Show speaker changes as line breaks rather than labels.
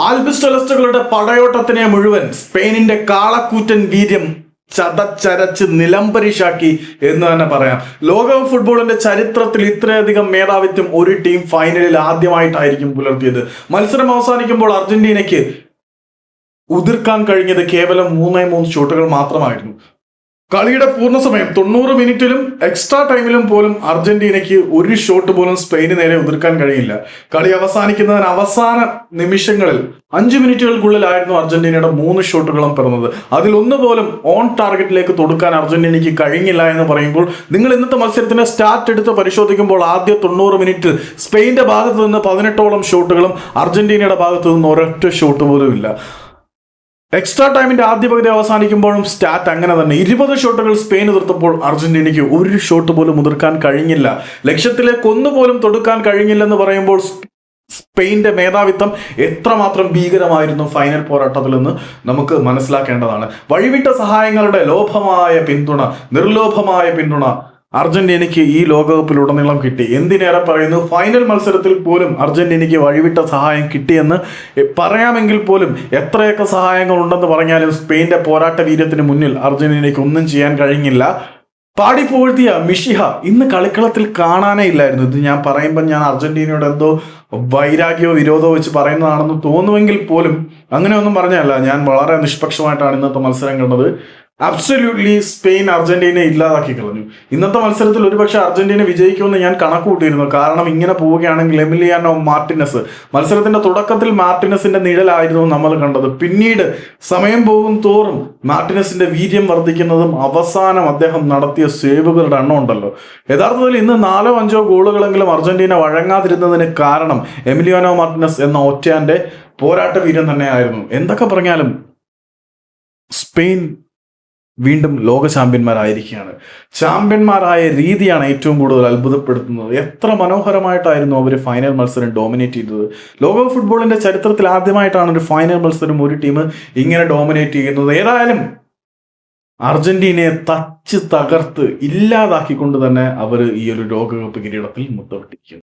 ആൽബിസ്റ്റലസ്റ്റുകളുടെ പടയോട്ടത്തിനെ മുഴുവൻ സ്പെയിനിന്റെ കാളക്കൂറ്റൻ വീര്യം ചതച്ചരച്ച് നിലംപരിശാക്കി എന്ന് തന്നെ പറയാം. ലോകകപ്പ് ഫുട്ബോളിന്റെ ചരിത്രത്തിൽ ഇത്രയധികം മേധാവിത്വം ഒരു ടീം ഫൈനലിൽ ആദ്യമായിട്ടായിരിക്കും പുലർത്തിയത്. മത്സരം അവസാനിക്കുമ്പോൾ അർജന്റീനയ്ക്ക് ഉതിർക്കാൻ കഴിഞ്ഞത് കേവലം 3 ഷോട്ടുകൾ മാത്രമായിരുന്നു. കളിയുടെ പൂർണ്ണസമയം 90 മിനിറ്റിലും എക്സ്ട്രാ ടൈമിലും പോലും അർജന്റീനയ്ക്ക് ഒരു ഷോട്ട് പോലും സ്പെയിന് നേരെ ഉതിർക്കാൻ കഴിയില്ല. കളി അവസാനിക്കുന്നതിന് അവസാന നിമിഷങ്ങളിൽ 5 മിനിറ്റുകൾക്കുള്ളിലായിരുന്നു അർജന്റീനയുടെ 3 ഷോട്ടുകളും പിറന്നത്. അതിൽ ഒന്നുപോലും ഓൺ ടാർഗറ്റിലേക്ക് തൊടുക്കാൻ അർജന്റീനയ്ക്ക് കഴിഞ്ഞില്ല എന്ന് പറയുമ്പോൾ നിങ്ങൾ ഇന്നത്തെ മത്സരത്തിന്റെ സ്റ്റാറ്റ് എടുത്ത് പരിശോധിക്കുമ്പോൾ ആദ്യ 90 മിനിറ്റിൽ സ്പെയിന്റെ ഭാഗത്ത് നിന്ന് 18ഓളം ഷോട്ടുകളും അർജന്റീനയുടെ ഭാഗത്ത് നിന്ന് ഒരൊറ്റ ഷോട്ട് പോലും ഇല്ല. എക്സ്ട്രാ ടൈമിന്റെ ആദ്യ പകുതി അവസാനിക്കുമ്പോഴും സ്റ്റാറ്റ് അങ്ങനെ തന്നെ. 20 ഷോട്ടുകൾ സ്പെയിൻ എതിർത്തപ്പോൾ അർജന്റീനയ്ക്ക് ഒരു ഷോട്ട് പോലും മുതിർക്കാൻ കഴിഞ്ഞില്ല. ലക്ഷ്യത്തിലേക്ക് ഒന്നുപോലും തൊടുക്കാൻ കഴിഞ്ഞില്ലെന്ന് പറയുമ്പോൾ സ്പെയിന്റെ മേധാവിത്വം എത്രമാത്രം ഭീകരമായിരുന്നു ഫൈനൽ പോരാട്ടത്തിൽ നിന്ന് നമുക്ക് മനസ്സിലാക്കേണ്ടതാണ്. വഴിവിട്ട സഹായങ്ങളുടെ നിർലോഭമായ പിന്തുണ അർജന്റീനയ്ക്ക് ഈ ലോകകപ്പിലുടനീളം കിട്ടി. എന്തിനേറെ പറയുന്നു, ഫൈനൽ മത്സരത്തിൽ പോലും അർജന്റീനയ്ക്ക് വഴിവിട്ട സഹായം കിട്ടിയെന്ന് പറയാമെങ്കിൽ പോലും എത്രയൊക്കെ സഹായങ്ങൾ ഉണ്ടെന്ന് പറഞ്ഞാലും സ്പെയിന്റെ പോരാട്ട വീര്യത്തിന് മുന്നിൽ അർജന്റീനയ്ക്ക് ഒന്നും ചെയ്യാൻ കഴിഞ്ഞില്ല. പാടിപ്പുകഴ്ത്തിയ മിഷിഹ ഇന്ന് കളിക്കളത്തിൽ കാണാനേ ഇല്ലായിരുന്നു. ഇത് ഞാൻ പറയുമ്പോൾ ഞാൻ അർജന്റീനയോട് എന്തോ വൈരാഗ്യമോ വിരോധമോ വെച്ച് പറയുന്നതാണെന്ന് തോന്നുമെങ്കിൽ പോലും അങ്ങനെയൊന്നും പറഞ്ഞല്ല. ഞാൻ വളരെ നിഷ്പക്ഷമായിട്ടാണ് ഇന്നത്തെ മത്സരം കണ്ടത്. അബ്സല്യൂട്ട്ലി സ്പെയിൻ അർജന്റീനയെ ഇല്ലാതാക്കി കളഞ്ഞു. ഇന്നത്തെ മത്സരത്തിൽ ഒരുപക്ഷെ അർജന്റീന വിജയിക്കുമെന്ന് ഞാൻ കണക്ക് കൂട്ടിയിരുന്നു. കാരണം ഇങ്ങനെ പോവുകയാണെങ്കിൽ എമിലിയാനോ മാർട്ടിനസ്, മത്സരത്തിന്റെ തുടക്കത്തിൽ മാർട്ടിനസിന്റെ നിഴലായിരുന്നു നമ്മൾ കണ്ടത്. പിന്നീട് സമയം പോകും തോറും മാർട്ടിനസിന്റെ വീര്യം വർദ്ധിക്കുന്നതും അവസാനം അദ്ദേഹം നടത്തിയ സേവുകളുടെ എണ്ണം ഉണ്ടല്ലോ. യഥാർത്ഥത്തിൽ ഇന്ന് 4-5 ഗോളുകളെങ്കിലും അർജന്റീന വഴങ്ങാതിരുന്നതിന് കാരണം എമിലിയാനോ മാർട്ടിനസ് എന്ന ഒറ്റയാന്റെ പോരാട്ട വീര്യം തന്നെയായിരുന്നു. എന്തൊക്കെ പറഞ്ഞാലും സ്പെയിൻ വീണ്ടും ലോക ചാമ്പ്യന്മാരായിരിക്കുകയാണ്. ചാമ്പ്യന്മാരായ രീതിയാണ് ഏറ്റവും കൂടുതൽ അത്ഭുതപ്പെടുത്തുന്നത്. എത്ര മനോഹരമായിട്ടായിരുന്നു അവർ ഫൈനൽ മത്സരം ഡോമിനേറ്റ് ചെയ്തത്. ലോക ഫുട്ബോളിന്റെ ചരിത്രത്തിൽ ആദ്യമായിട്ടാണ് ഒരു ഫൈനൽ മത്സരം ഒരു ടീം ഇങ്ങനെ ഡോമിനേറ്റ് ചെയ്യുന്നത്. ഏതായാലും അർജന്റീനയെ തച്ച് തകർത്ത് ഇല്ലാതാക്കിക്കൊണ്ട് തന്നെ അവർ ഈ ഒരു ലോകകപ്പ് കിരീടത്തിൽ മുത്തമിട്ടിരിക്കുന്നു.